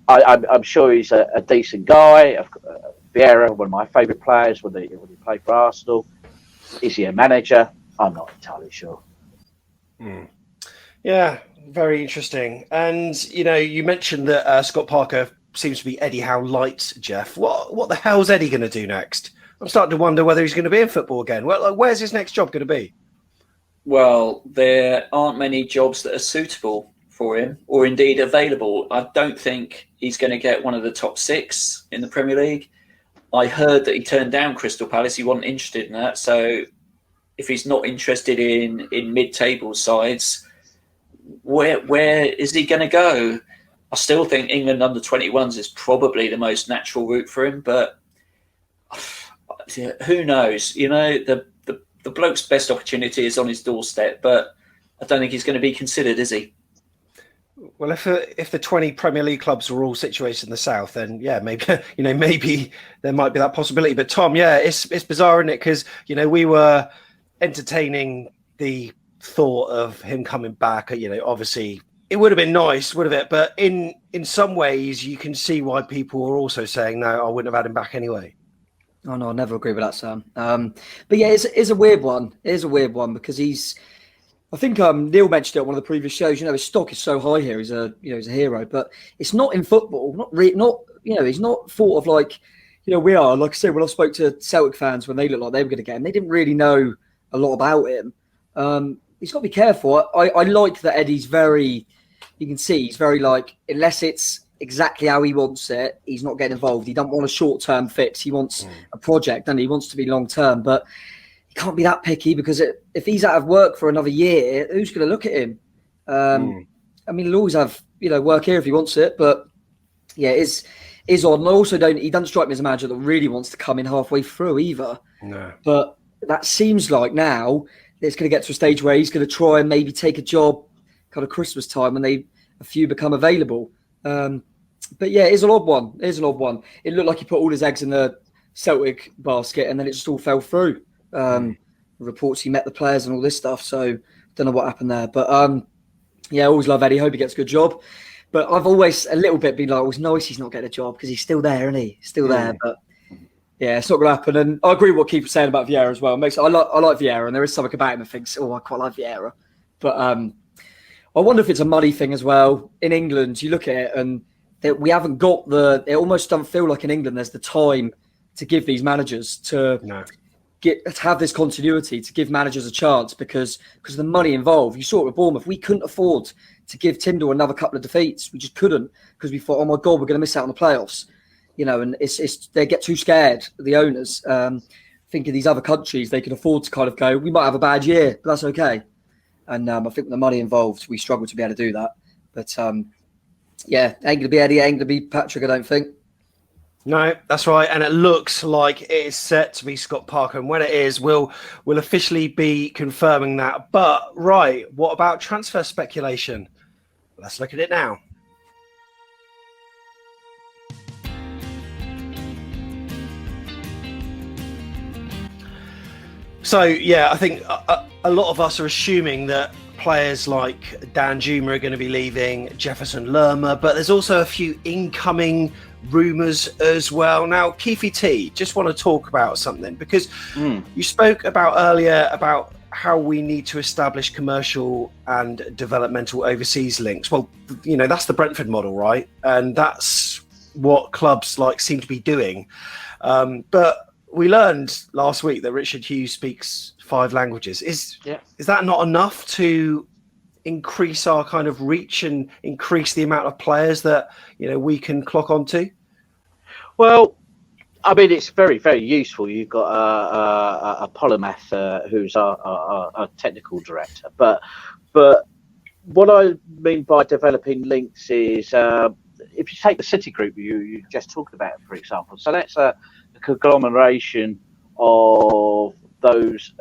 I'm sure he's a decent guy. Vieira, one of my favourite players when he played for Arsenal. Is he a manager? I'm not entirely sure. Yeah, very interesting. And, you mentioned that Scott Parker seems to be Eddie Howe light, Jeff. What the hell's Eddie going to do next? I'm starting to wonder whether he's going to be in football again. Well, where's his next job going to be? Well, there aren't many jobs that are suitable for him or indeed available. I don't think he's going to get one of the top 6 in the Premier League. I heard that he turned down Crystal Palace. He wasn't interested in that. So if he's not interested in mid-table sides, where is he going to go? I still think England under 21s is probably the most natural route for him, but who knows? The bloke's best opportunity is on his doorstep, but I don't think he's going to be considered, is he? Well, if the 20 Premier League clubs were all situated in the south, then yeah, maybe there might be that possibility. But Tom, yeah, it's bizarre, isn't it? Because we were entertaining the thought of him coming back. Obviously it would have been nice, would have it? But in some ways, you can see why people are also saying no, I wouldn't have had him back anyway. Oh no, I never agree with that, Sam. But yeah, it's a weird one. It is a weird one because I think Neil mentioned it on one of the previous shows. His stock is so high here. He's a hero, but it's not in football. He's not thought of like, we are. Like I said, when I spoke to Celtic fans when they looked like they were going to get him, they didn't really know a lot about him. He's got to be careful. I like that Eddie's very. You can see he's very like, unless it's exactly how he wants it, he's not getting involved. He doesn't want a short-term fix. He wants a project, and he wants to be long-term. But he can't be that picky because if he's out of work for another year, who's going to look at him? I mean, he'll always have work here if he wants it. But yeah, it's odd. And I also he doesn't strike me as a manager that really wants to come in halfway through either. No. But that seems like now it's going to get to a stage where he's going to try and maybe take a job kind of Christmas time when a few become available. But yeah, it's an odd one. It looked like he put all his eggs in the Celtic basket and then it just all fell through. Reports he met the players and all this stuff. So don't know what happened there. But yeah, I always love Eddie. Hope he gets a good job. But I've always a little bit been like, it was nice he's not getting a job because he's still there, isn't he? Still there. But yeah, it's not going to happen. And I agree with what Keith was saying about Vieira as well. I like Vieira, and there is something about him that thinks, I quite like Vieira. But I wonder if it's a money thing as well. In England, you look at it and we haven't got it almost doesn't feel like in England there's the time to give these managers to have this continuity, to give managers a chance because of the money involved. You saw it with Bournemouth. We couldn't afford to give Tyndall another couple of defeats. We just couldn't because we thought, oh my God, we're going to miss out on the playoffs. And it's they get too scared, the owners. Think of these other countries, they can afford to kind of go, we might have a bad year, but that's okay. And I think with the money involved, we struggle to be able to do that. But yeah, ain't going to be Eddie, ain't going to be Patrick, I don't think. No, that's right. And it looks like it is set to be Scott Parker. And when it is, we'll officially be confirming that. But right, what about transfer speculation? Let's look at it now. So, yeah, I think a lot of us are assuming that players like Dan Juma are going to be leaving, Jefferson Lerma, but there's also a few incoming rumours as well. Now, Keefy T, just want to talk about something because you spoke about earlier about how we need to establish commercial and developmental overseas links. Well, that's the Brentford model, right? And that's what clubs seem to be doing. But we learned last week that Richard Hughes speaks 5 languages. Is that not enough to increase our kind of reach and increase the amount of players that we can clock onto? Well, I mean, it's very, very useful. You've got a polymath who's our technical director. But what I mean by developing links is if you take the City Group you just talked about, for example. So that's a conglomeration of those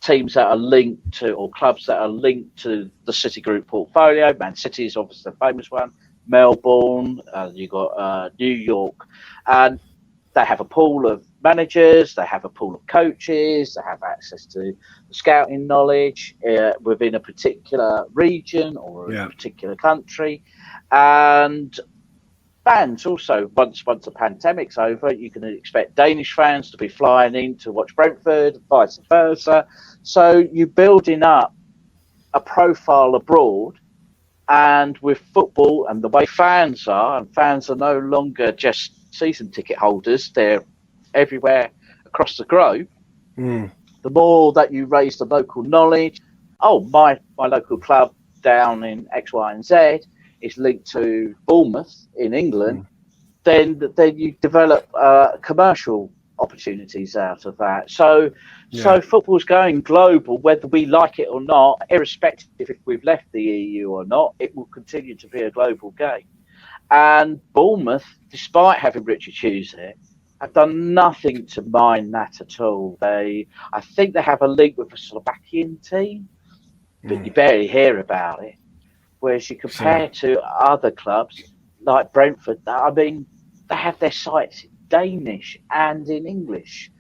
teams that are linked to, or clubs that are linked to the City Group portfolio. Man City is obviously the famous one. Melbourne, you've got New York, and they have a pool of managers, they have a pool of coaches, they have access to scouting knowledge within a particular region or a particular country. And fans also, once the pandemic's over, you can expect Danish fans to be flying in to watch Brentford, vice versa. So you're building up a profile abroad. And with football and the way fans are, and fans are no longer just season ticket holders, they're everywhere across the globe. The more that you raise the local knowledge, my local club down in X, Y, and Z is linked to Bournemouth in England, then you develop commercial opportunities out of that. So football's going global, whether we like it or not, irrespective if we've left the EU or not, it will continue to be a global game. And Bournemouth, despite having Richard Hughes there, have done nothing to mind that at all. I think they have a link with a Slovakian team, but you barely hear about it. Whereas you compare to other clubs like Brentford, I mean, they have their sites in Danish and in English.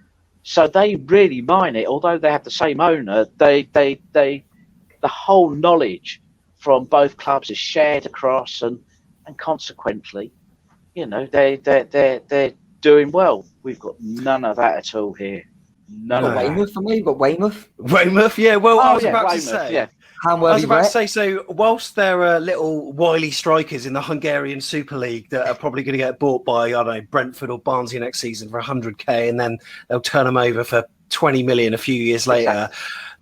So they really mine it, although they have the same owner. The whole knowledge from both clubs is shared across, and consequently, they're doing well. We've got none of that at all here. None of that. Weymouth for me, you've got Weymouth. Weymouth, yeah. Well, I was about to say. Yeah. I was about to say, so whilst there are little wily strikers in the Hungarian Super League that are probably going to get bought by, I don't know, Brentford or Barnsley next season for 100k, and then they'll turn them over for 20 million a few years later.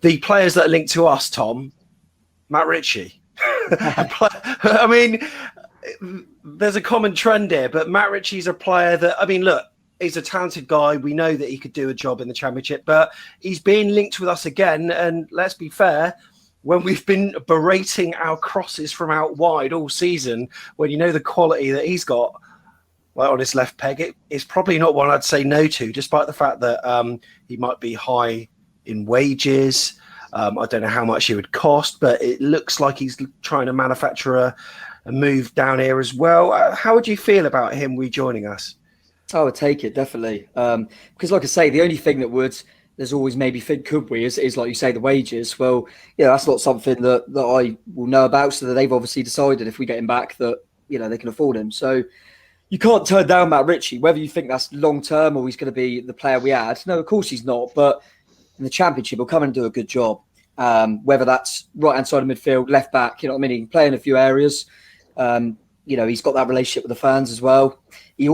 The players that are linked to us, Tom, Matt Ritchie. I mean, there's a common trend here, but Matt Ritchie's a player that, I mean, look, he's a talented guy. We know that he could do a job in the Championship, but he's being linked with us again. And let's be fair, when we've been berating our crosses from out wide all season, when you know the quality that he's got on his left peg, it's probably not one I'd say no to, despite the fact that he might be high in wages. I don't know how much he would cost, but it looks like he's trying to manufacture a move down here as well. How would you feel about him rejoining us? I would take it, definitely. Because like I say, the only thing that there's always maybe think could we is like you say, the wages. Well, that's not something that I will know about, so that they've obviously decided if we get him back that they can afford him. So you can't turn down Matt Ritchie, whether you think that's long term or he's going to be the player we add. No, of course he's not, but in the Championship he'll come and do a good job. Whether that's right hand side of midfield, left back, he can play in a few areas. He's got that relationship with the fans as well. He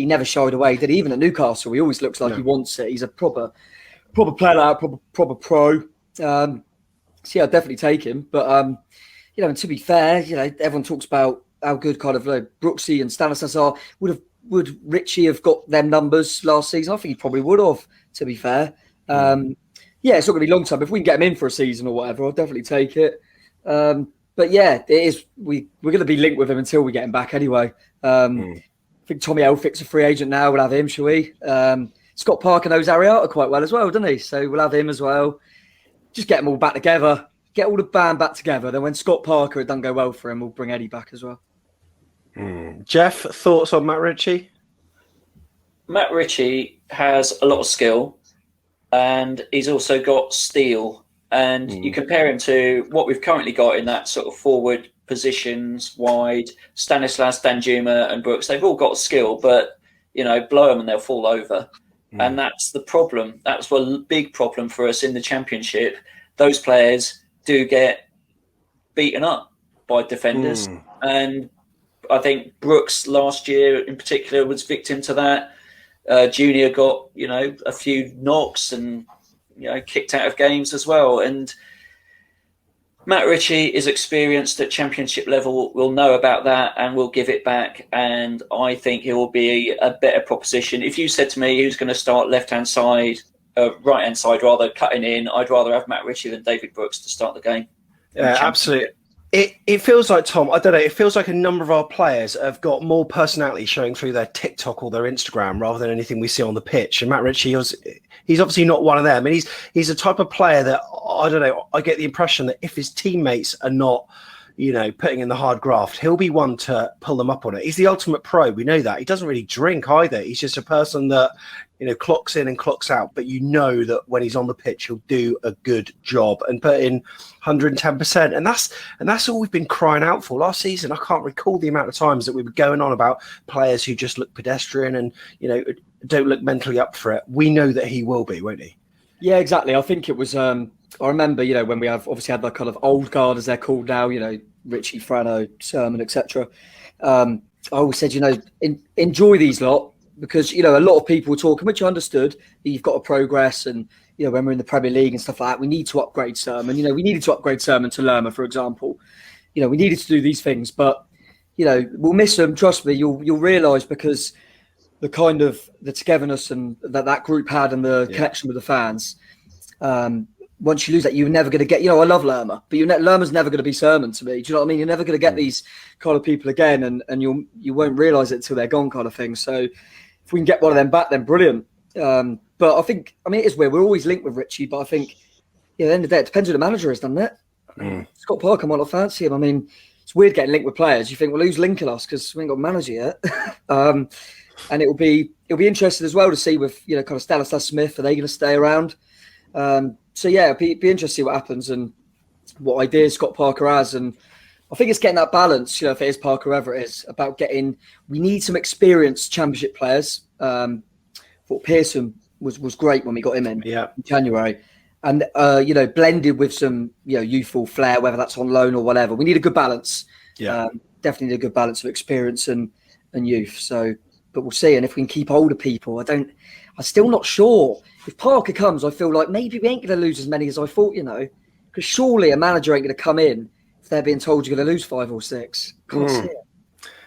never shied away, did he? Even at Newcastle, he always looks like he wants it. He's a proper player, proper pro. So yeah, I'd definitely take him. But and to be fair, everyone talks about how good kind of Brooksy and Stanislas are. Would Ritchie have got them numbers last season? I think he probably would have, to be fair. It's not going to be long term. If we can get him in for a season or whatever, I'll definitely take it. But yeah, it is. We're going to be linked with him until we get him back anyway. I think Tommy Elphick's a free agent now. We'll have him, shall we? Scott Parker knows Ariata quite well as well, doesn't he? So we'll have him as well. Just get them all back together. Get all the band back together. Then when Scott Parker, it doesn't go well for him, we'll bring Eddie back as well. Jeff, thoughts on Matt Ritchie? Matt Ritchie has a lot of skill, and he's also got steel. And you compare him to what we've currently got in that sort of forward positions, wide, Stanislas, Danjuma and Brooks, they've all got skill, but, blow them and they'll fall over. And that's the problem. That's a big problem for us in the Championship. Those players do get beaten up by defenders. And I think Brooks last year in particular was victim to that. Junior got, a few knocks and, kicked out of games as well. And Matt Ritchie is experienced at Championship level, will know about that and will give it back. And I think he will be a better proposition. If you said to me who's going to start left-hand side, right-hand side rather, cutting in, I'd rather have Matt Ritchie than David Brooks to start the game. Yeah, absolutely. It feels like, Tom, I don't know, it feels like a number of our players have got more personality showing through their TikTok or their Instagram rather than anything we see on the pitch. And Matt Ritchie, he's obviously not one of them. And he's a type of player that, I don't know, I get the impression that if his teammates are not, putting in the hard graft, he'll be one to pull them up on it. He's the ultimate pro. We know that. He doesn't really drink either. He's just a person that, clocks in and clocks out. But that when he's on the pitch, he'll do a good job and put in 110%. And that's all we've been crying out for last season. I can't recall the amount of times that we were going on about players who just look pedestrian and, don't look mentally up for it. We know that he will be, won't he? Yeah, exactly. I think it was I remember, when we obviously had that kind of old guard, as they're called now, Richie, Frano, Sermon, etc. I always said, enjoy these lot, because, a lot of people were talking, which I understood, that you've got to progress. And, when we're in the Premier League and stuff like that, we need to upgrade Sermon. We needed to upgrade Sermon to Lerma, for example. We needed to do these things. But, we'll miss them. Trust me, you'll realise, because the kind of the togetherness and that group had, and the connection with the fans. Once you lose that, you're never going to get. I love Lerma, but Lerma's never going to be Sermon to me. Do you know what I mean? You're never going to get these kind of people again, and you won't realise it until they're gone, kind of thing. So if we can get one of them back, then brilliant. But I think, it is weird. We're always linked with Richie, but I think at the end of the day, it depends who the manager is, doesn't it? Scott Parker might not fancy him. It's weird getting linked with players. You think, well, who's linking us? Because we ain't got a manager yet. And it'll be interesting as well to see with kind of Stanislas Smith. Are they going to stay around? So yeah, it'll be interesting to see what happens and what ideas Scott Parker has. And I think it's getting that balance. If it is Parker, whoever it is, about getting. We need some experienced Championship players. Thought Pearson was great when we got him in January, and blended with some youthful flair, whether that's on loan or whatever. We need a good balance. Definitely need a good balance of experience and youth. So. But we'll see. And if we can keep older people, I'm still not sure. If Parker comes, I feel like maybe we ain't going to lose as many as I thought, because surely a manager ain't going to come in if they're being told you're going to lose 5 or 6. Can't see it.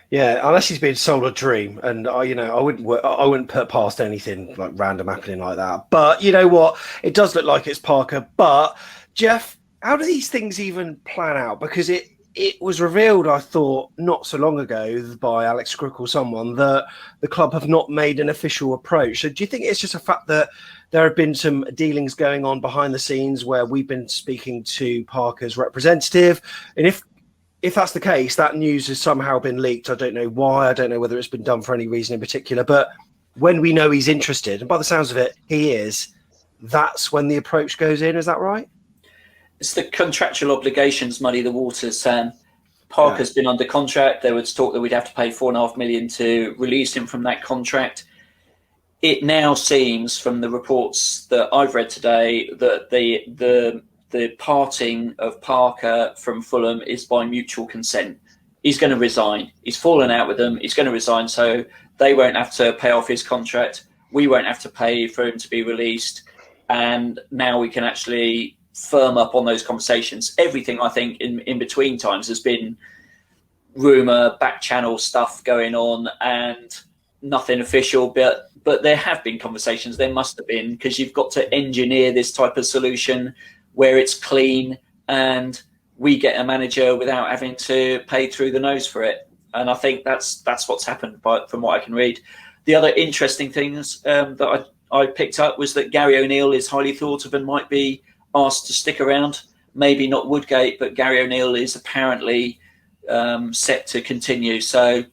Yeah, unless he's been sold a dream, and I wouldn't put past anything like random happening like that. But you know what? It does look like it's Parker. But Jeff, how do these things even plan out? Because it was revealed, I thought, not so long ago by Alex Crook or someone, that the club have not made an official approach. So do you think it's just a fact that there have been some dealings going on behind the scenes where we've been speaking to Parker's representative? And if that's the case, that news has somehow been leaked. I don't know why. I don't know whether it's been done for any reason in particular. But when we know he's interested, and by the sounds of it, he is, that's when the approach goes in. Is that right? It's the contractual obligations muddy the waters, Sam. Parker's been under contract. There was talk that we'd have to pay $4.5 million to release him from that contract. It now seems, from the reports that I've read today, that the parting of Parker from Fulham is by mutual consent. He's going to resign. He's fallen out with them. He's going to resign, so they won't have to pay off his contract. We won't have to pay for him to be released. And now we can actually firm up on those conversations. Everything, I think, in between times has been rumour, back channel stuff going on, and nothing official. But there have been conversations. There must have been, because you've got to engineer this type of solution where it's clean and we get a manager without having to pay through the nose for it. And I think that's what's happened, from what I can read. The other interesting things that I picked up was that Gary O'Neill is highly thought of and might be asked to stick around. Maybe not Woodgate, but Gary O'Neill is apparently set to continue. So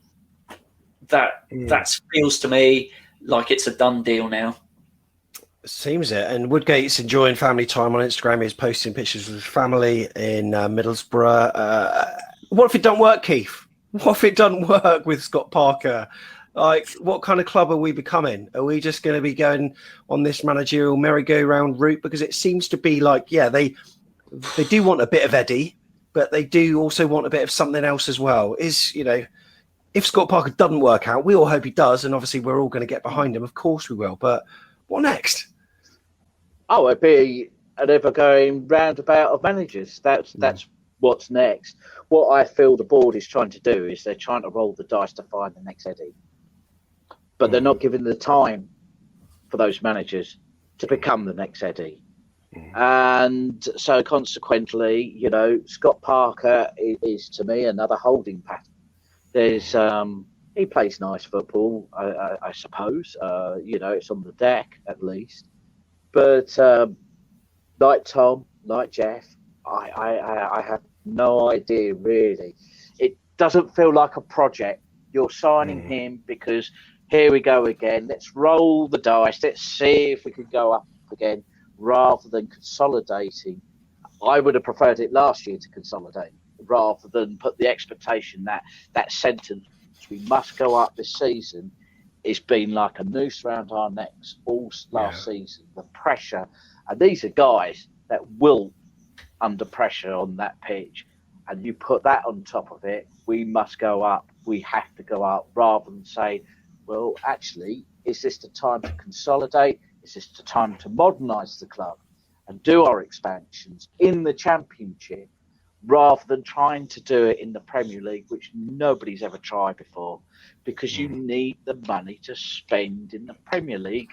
that feels to me like it's a done deal now. Seems it. And Woodgate's enjoying family time on Instagram. He's posting pictures of his family in Middlesbrough. What if it don't work, Keith? What if it doesn't work with Scott Parker? Like, what kind of club are we becoming? Are we just going to be going on this managerial merry-go-round route? Because it seems to be like, they do want a bit of Eddie, but they do also want a bit of something else as well. If Scott Parker doesn't work out, we all hope he does, and obviously we're all going to get behind him. Of course we will. But what next? Oh, it'd be an ever-going roundabout of managers. That's what's next. What I feel the board is trying to do is they're trying to roll the dice to find the next Eddie. But they're not giving the time for those managers to become the next Eddie. And so consequently, Scott Parker is to me another holding pattern. There's he plays nice football, I suppose. It's on the deck at least. But like Tom, like Jeff, I have no idea really. It doesn't feel like a project. You're signing him because here we go again. Let's roll the dice. Let's see if we can go up again, rather than consolidating. I would have preferred it last year to consolidate, rather than put the expectation that sentence, we must go up this season, it's been like a noose around our necks all last season. The pressure, and these are guys that wilt under pressure on that pitch, and you put that on top of it, we must go up. We have to go up, rather than say, well, actually, is this the time to consolidate? Is this the time to modernise the club and do our expansions in the Championship, rather than trying to do it in the Premier League, which nobody's ever tried before, because you need the money to spend in the Premier League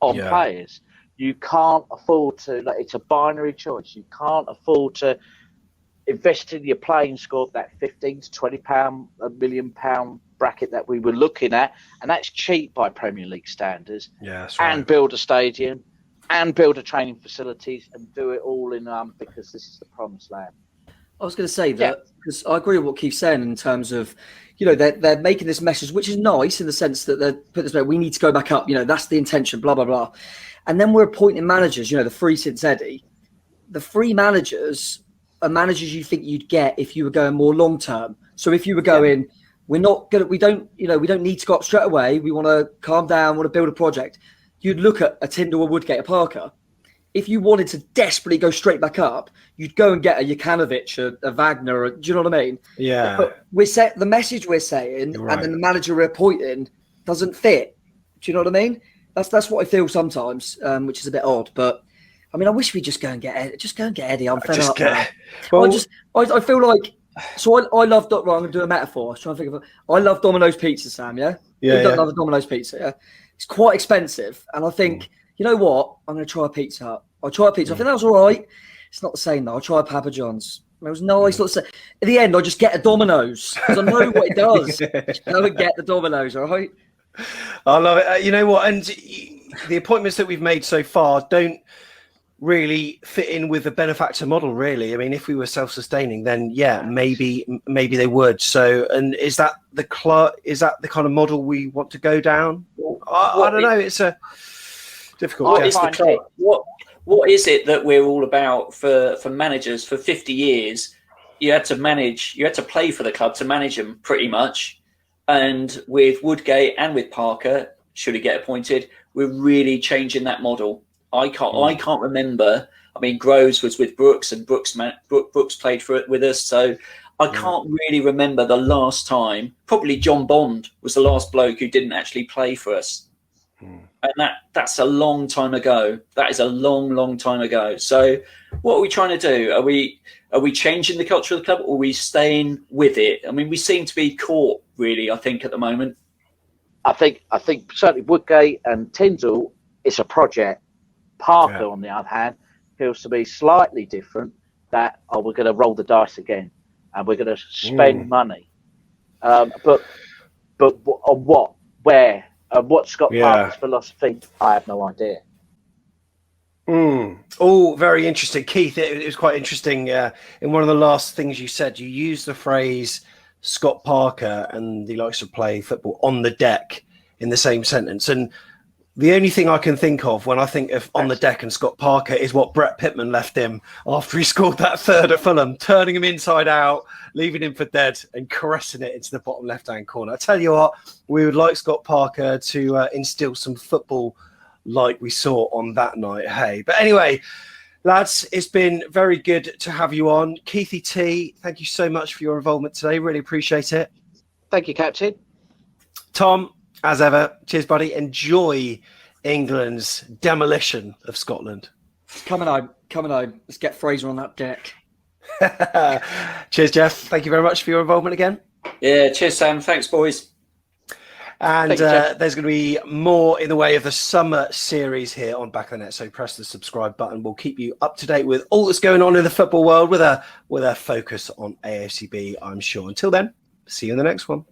on players. You can't afford to, it's a binary choice. You can't afford to invest in your playing squad, that 15 to 20 pound, £1 million bracket that we were looking at, and that's cheap by Premier League standards. Yeah, that's right. And build a stadium and build a training facilities and do it all in because this is the promised land. I was going to say that because I agree with what Keith's saying in terms of, they're making this message, which is nice in the sense that they're put this way, we need to go back up. That's the intention, blah, blah, blah. And then we're appointing managers, the free since Eddie. The free managers are managers you think you'd get if you were going more long term. So if you were going, we don't need to go up straight away. We want to calm down, want to build a project. You'd look at a Tyndall, a Woodgate, a Parker. If you wanted to desperately go straight back up, you'd go and get a Jokanovic, a Wagner. Do you know what I mean? Yeah. But the message we're saying, and then the manager we're appointing doesn't fit. Do you know what I mean? That's what I feel sometimes, which is a bit odd. But I mean, I wish we just go and get Eddie. I'm fed up. I feel like. So I love. Well, I'm going to do a metaphor. I was trying to think of. I love Domino's pizza, Sam. Yeah. Love a Domino's pizza. Yeah. It's quite expensive, and I think you know what? I'm going to try a Pizza Hut. I'll try a pizza. I think that was all right. It's not the same though. I'll try a Papa John's. It was nice. Not the same. At the end, I just get a Domino's because I know what it does. Just go and get the Domino's. All right. I love it. You know what? And the appointments that we've made so far don't really fit in with the benefactor model, really. I mean, if we were self-sustaining, then maybe they would. So, and is that the kind of model we want to go down? I don't know. It's a difficult. What is it that we're all about for managers? For 50 years, you had to play for the club to manage them, pretty much. And with Woodgate and with Parker, should he get appointed, we're really changing that model. I can't remember. I mean, Groves was with Brooks, and Brooks played for it with us. So I can't really remember the last time. Probably John Bond was the last bloke who didn't actually play for us. And that's a long time ago. That is a long, long time ago. So what are we trying to do? Are we changing the culture of the club, or are we staying with it? I mean, we seem to be caught, really, I think, at the moment. I think certainly Woodgate and Tyndall, it's a project. Parker, on the other hand, feels to be slightly different, that, we're going to roll the dice again and we're going to spend money. But on what, where, what's Scott Parker's philosophy, I have no idea. All very interesting. Keith, it was quite interesting. In one of the last things you said, you used the phrase Scott Parker and he likes to play football on the deck in the same sentence. And the only thing I can think of when I think of on the deck and Scott Parker is what Brett Pitman left him after he scored that third at Fulham, turning him inside out, leaving him for dead and caressing it into the bottom left-hand corner. I tell you what, we would like Scott Parker to instill some football like we saw on that night. Hey, but anyway, lads, it's been very good to have you on. Keithy T, thank you so much for your involvement today. Really appreciate it. Thank you, Captain. Tom, as ever, cheers, buddy. Enjoy England's demolition of Scotland. Coming home. Let's get Fraser on that deck. Cheers, Jeff. Thank you very much for your involvement again. Yeah, cheers, Sam. Thanks, boys. And there's going to be more in the way of the summer series here on Back of the Net. So press the subscribe button. We'll keep you up to date with all that's going on in the football world with a focus on AFCB, I'm sure. Until then, see you in the next one.